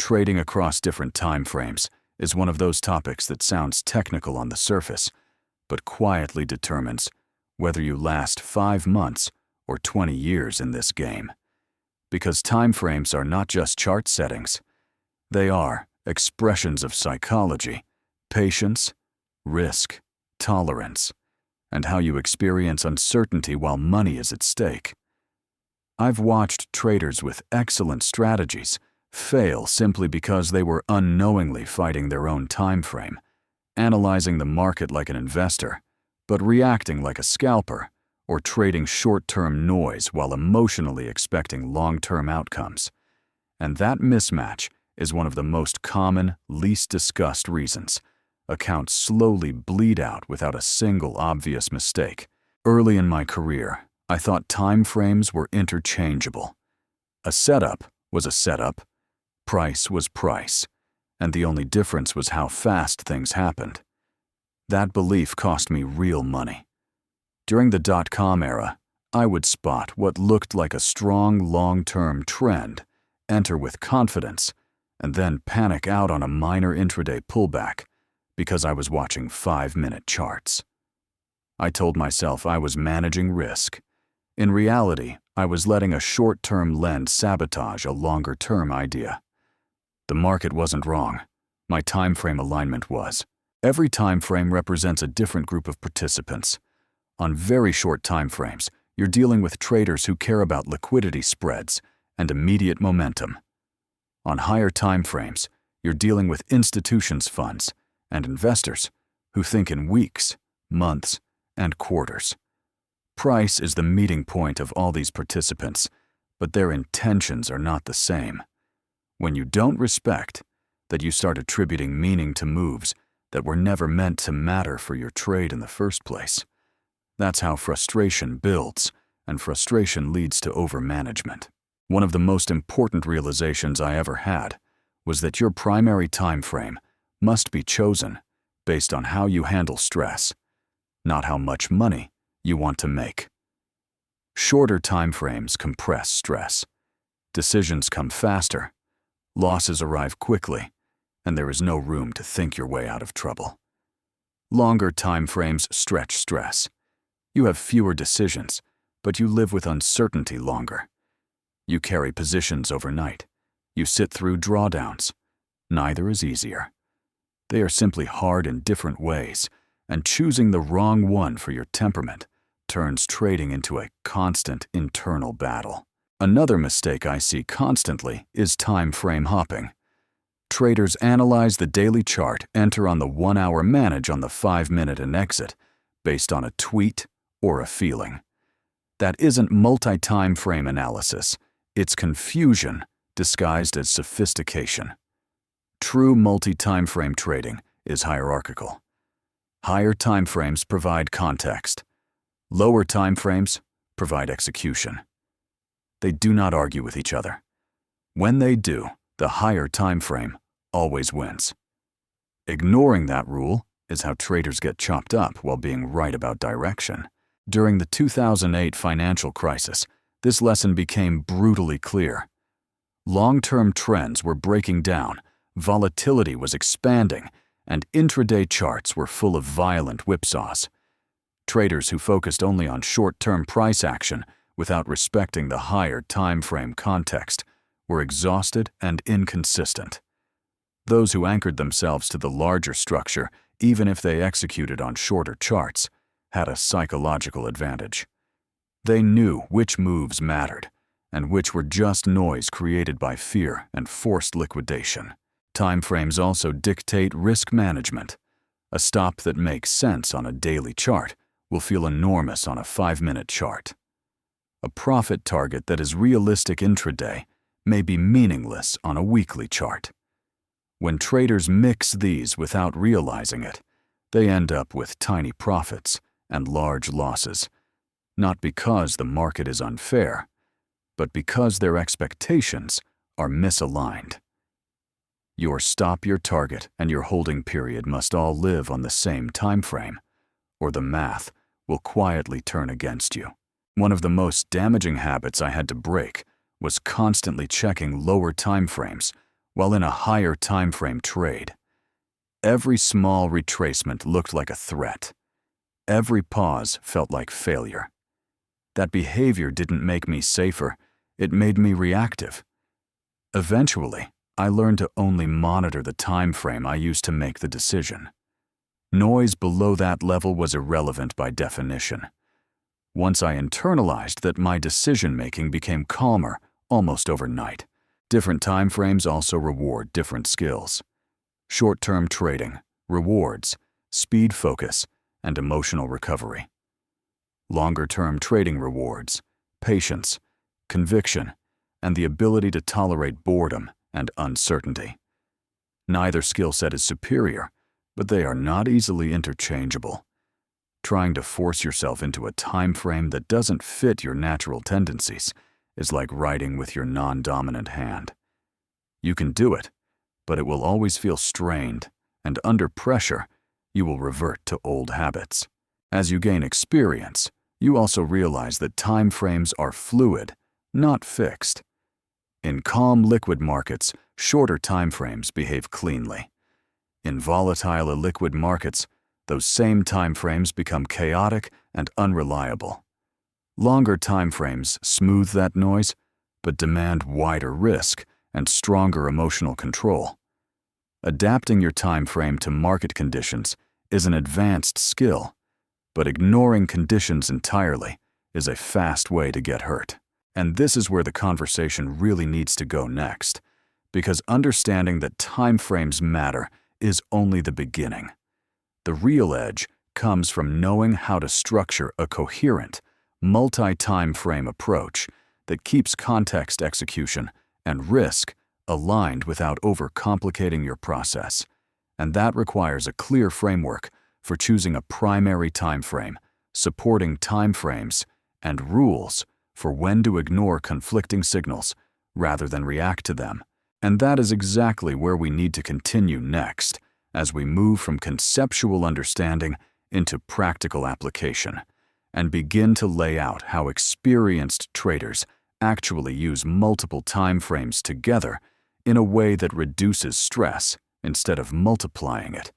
Trading across different time frames is one of those topics that sounds technical on the surface, but quietly determines whether you last 5 months or 20 years in this game. Because time frames are not just chart settings. They are expressions of psychology, patience, risk, tolerance, and how you experience uncertainty while money is at stake. I've watched traders with excellent strategies fail simply because they were unknowingly fighting their own time frame, analyzing the market like an investor, but reacting like a scalper, or trading short-term noise while emotionally expecting long-term outcomes. And that mismatch is one of the most common, least discussed reasons accounts slowly bleed out without a single obvious mistake. Early in my career, I thought time frames were interchangeable. A setup was a setup, price was price, and the only difference was how fast things happened. That belief cost me real money. During the dot-com era, I would spot what looked like a strong long-term trend, enter with confidence, and then panic out on a minor intraday pullback because I was watching 5-minute charts. I told myself I was managing risk. In reality, I was letting a short-term lens sabotage a longer-term idea. The market wasn't wrong. My time frame alignment was. Every time frame represents a different group of participants. On very short time frames, you're dealing with traders who care about liquidity spreads and immediate momentum. On higher time frames, you're dealing with institutions' funds and investors who think in weeks, months, and quarters. Price is the meeting point of all these participants, but their intentions are not the same. When you don't respect that, you start attributing meaning to moves that were never meant to matter for your trade in the first place. That's how frustration builds, and frustration leads to overmanagement. One of the most important realizations I ever had was that your primary time frame must be chosen based on how you handle stress, not how much money you want to make. Shorter time frames compress stress. Decisions come faster, losses arrive quickly, and there is no room to think your way out of trouble. Longer time frames stretch stress. You have fewer decisions, but you live with uncertainty longer. You carry positions overnight. You sit through drawdowns. Neither is easier. They are simply hard in different ways, and choosing the wrong one for your temperament turns trading into a constant internal battle. Another mistake I see constantly is time frame hopping. Traders analyze the daily chart, enter on the 1-hour manage on the 5-minute and exit based on a tweet or a feeling. That isn't multi-time frame analysis. It's confusion disguised as sophistication. True multi-time frame trading is hierarchical. Higher time frames provide context. Lower time frames provide execution. They do not argue with each other. When they do, the higher time frame always wins. Ignoring that rule is how traders get chopped up while being right about direction. During the 2008 financial crisis, this lesson became brutally clear. Long-term trends were breaking down, volatility was expanding, and intraday charts were full of violent whipsaws. Traders who focused only on short-term price action without respecting the higher time frame context were exhausted and inconsistent. Those who anchored themselves to the larger structure, even if they executed on shorter charts, had a psychological advantage. They knew which moves mattered and which were just noise created by fear and forced liquidation. Time frames also dictate risk management. A stop that makes sense on a daily chart will feel enormous on a 5-minute chart. A profit target that is realistic intraday may be meaningless on a weekly chart. When traders mix these without realizing it, they end up with tiny profits and large losses, not because the market is unfair, but because their expectations are misaligned. Your stop, your target, and your holding period must all live on the same time frame, or the math will quietly turn against you. One of the most damaging habits I had to break was constantly checking lower time frames while in a higher time frame trade. Every small retracement looked like a threat. Every pause felt like failure. That behavior didn't make me safer, it made me reactive. Eventually, I learned to only monitor the time frame I used to make the decision. Noise below that level was irrelevant by definition. Once I internalized that, my decision-making became calmer almost overnight. Different time frames also reward different skills. Short-term trading rewards speed focus and emotional recovery. Longer-term trading rewards patience, conviction, and the ability to tolerate boredom and uncertainty. Neither skill set is superior, but they are not easily interchangeable. Trying to force yourself into a time frame that doesn't fit your natural tendencies is like writing with your non-dominant hand. You can do it, but it will always feel strained, and under pressure, you will revert to old habits. As you gain experience, you also realize that time frames are fluid, not fixed. In calm liquid markets, shorter time frames behave cleanly. In volatile illiquid markets, those same time frames become chaotic and unreliable. Longer time frames smooth that noise, but demand wider risk and stronger emotional control. Adapting your time frame to market conditions is an advanced skill, but ignoring conditions entirely is a fast way to get hurt. And this is where the conversation really needs to go next, because understanding that time frames matter is only the beginning. The real edge comes from knowing how to structure a coherent, multi-time frame approach that keeps context, execution, and risk aligned without overcomplicating your process. And that requires a clear framework for choosing a primary time frame, supporting time frames, and rules for when to ignore conflicting signals rather than react to them. And that is exactly where we need to continue next, as we move from conceptual understanding into practical application, and begin to lay out how experienced traders actually use multiple time frames together in a way that reduces stress instead of multiplying it,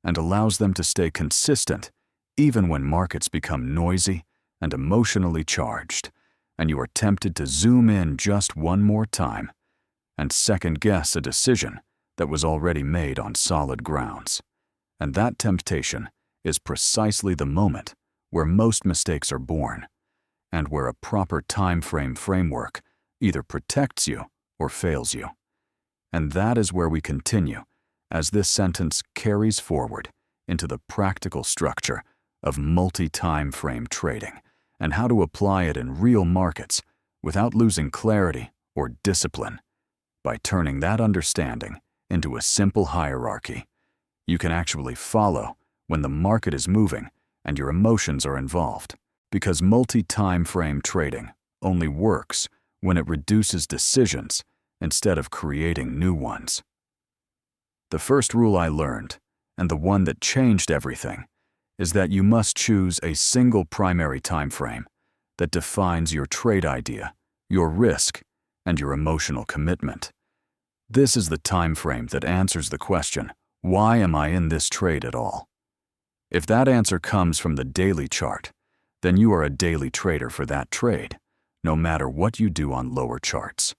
and allows them to stay consistent even when markets become noisy and emotionally charged, and you are tempted to zoom in just one more time and second-guess a decision that was already made on solid grounds. And that temptation is precisely the moment where most mistakes are born, and where a proper time frame framework either protects you or fails you. And that is where we continue as this sentence carries forward into the practical structure of multi-time frame trading and how to apply it in real markets without losing clarity or discipline. By turning that understanding into a simple hierarchy, you can actually follow when the market is moving and your emotions are involved, because multi-time frame trading only works when it reduces decisions instead of creating new ones. The first rule I learned, and the one that changed everything, is that you must choose a single primary time frame that defines your trade idea, your risk, and your emotional commitment. This is the time frame that answers the question, why am I in this trade at all? If that answer comes from the daily chart, then you are a daily trader for that trade, no matter what you do on lower charts.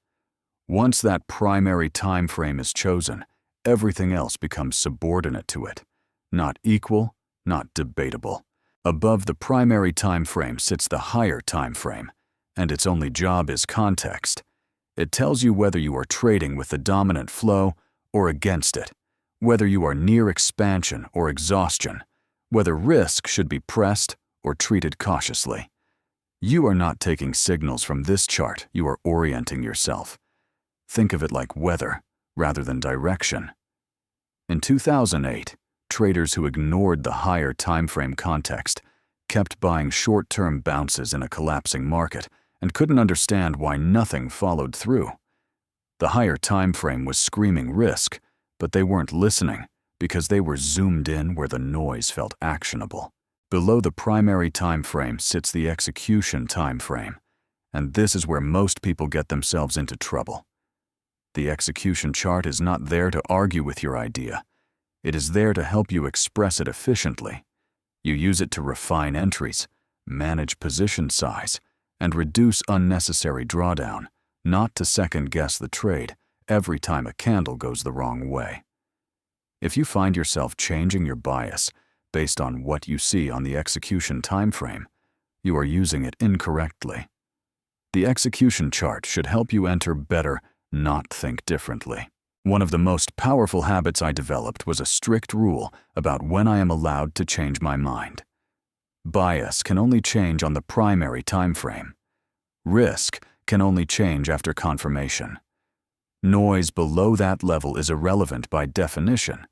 Once that primary time frame is chosen, everything else becomes subordinate to it, not equal, not debatable. Above the primary time frame sits the higher time frame, and its only job is context. It tells you whether you are trading with the dominant flow or against it, whether you are near expansion or exhaustion, whether risk should be pressed or treated cautiously. You are not taking signals from this chart, you are orienting yourself. Think of it like weather rather than direction. In 2008, traders who ignored the higher time frame context kept buying short-term bounces in a collapsing market and couldn't understand why nothing followed through. The higher time frame was screaming risk, but they weren't listening because they were zoomed in where the noise felt actionable. Below the primary time frame sits the execution time frame, and this is where most people get themselves into trouble. The execution chart is not there to argue with your idea. It is there to help you express it efficiently. You use it to refine entries, manage position size, and reduce unnecessary drawdown, not to second-guess the trade every time a candle goes the wrong way. If you find yourself changing your bias based on what you see on the execution time frame, you are using it incorrectly. The execution chart should help you enter better, not think differently. One of the most powerful habits I developed was a strict rule about when I am allowed to change my mind. Bias can only change on the primary time frame. Risk can only change after confirmation. Noise below that level is irrelevant by definition.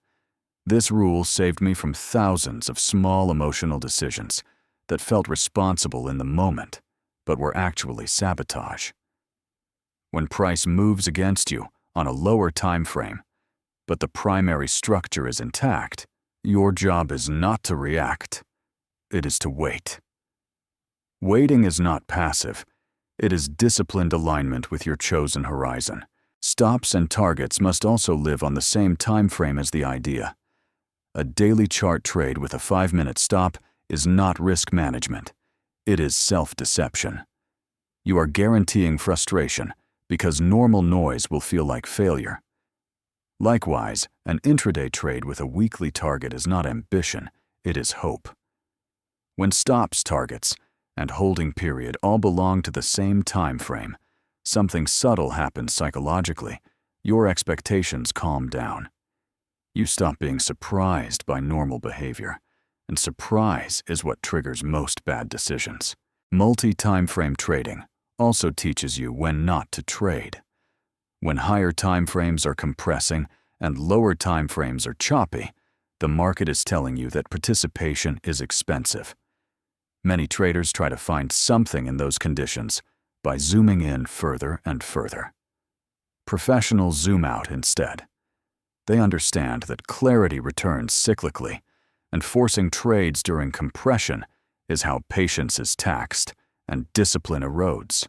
This rule saved me from thousands of small emotional decisions that felt responsible in the moment, but were actually sabotage. When price moves against you on a lower time frame, but the primary structure is intact, your job is not to react. It is to wait. Waiting is not passive. It is disciplined alignment with your chosen horizon. Stops and targets must also live on the same time frame as the idea. A daily chart trade with a 5-minute stop is not risk management. It is self-deception. You are guaranteeing frustration because normal noise will feel like failure. Likewise, an intraday trade with a weekly target is not ambition, it is hope. When stops, targets, and holding period all belong to the same time frame, something subtle happens psychologically. Your expectations calm down. You stop being surprised by normal behavior, and surprise is what triggers most bad decisions. Multi-time frame trading also teaches you when not to trade. When higher time frames are compressing and lower time frames are choppy, the market is telling you that participation is expensive. Many traders try to find something in those conditions by zooming in further and further. Professionals zoom out instead. They understand that clarity returns cyclically, and forcing trades during compression is how patience is taxed and discipline erodes.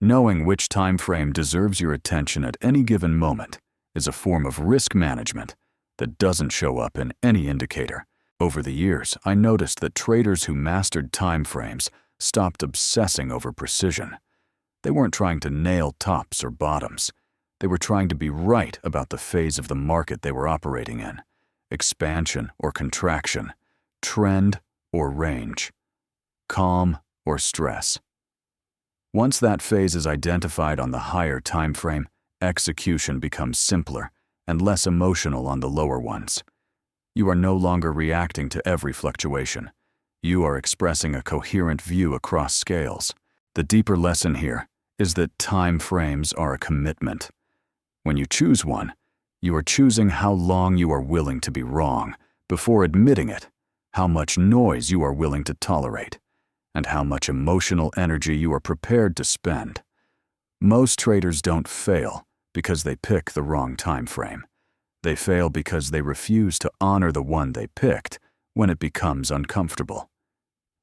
Knowing which time frame deserves your attention at any given moment is a form of risk management that doesn't show up in any indicator. Over the years, I noticed that traders who mastered time frames stopped obsessing over precision. They weren't trying to nail tops or bottoms. They were trying to be right about the phase of the market they were operating in: expansion or contraction, trend or range, calm or stress. Once that phase is identified on the higher time frame, execution becomes simpler and less emotional on the lower ones. You are no longer reacting to every fluctuation. You are expressing a coherent view across scales. The deeper lesson here is that time frames are a commitment. When you choose one, you are choosing how long you are willing to be wrong before admitting it, how much noise you are willing to tolerate, and how much emotional energy you are prepared to spend. Most traders don't fail because they pick the wrong time frame. They fail because they refuse to honor the one they picked when it becomes uncomfortable.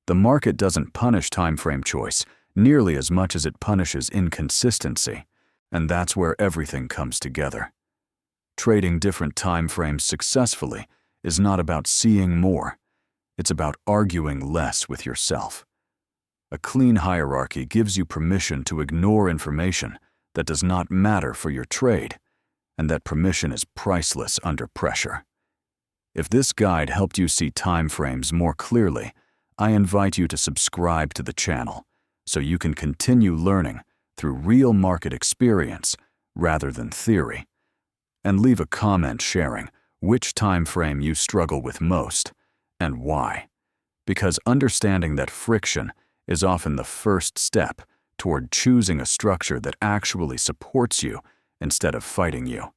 The market doesn't punish time frame choice nearly as much as it punishes inconsistency, and that's where everything comes together. Trading different time frames successfully is not about seeing more. It's about arguing less with yourself. A clean hierarchy gives you permission to ignore information that does not matter for your trade, and that permission is priceless under pressure. If this guide helped you see time frames more clearly, I invite you to subscribe to the channel so you can continue learning through real market experience rather than theory. And leave a comment sharing which time frame you struggle with most and why. Because understanding that friction is often the first step toward choosing a structure that actually supports you instead of fighting you.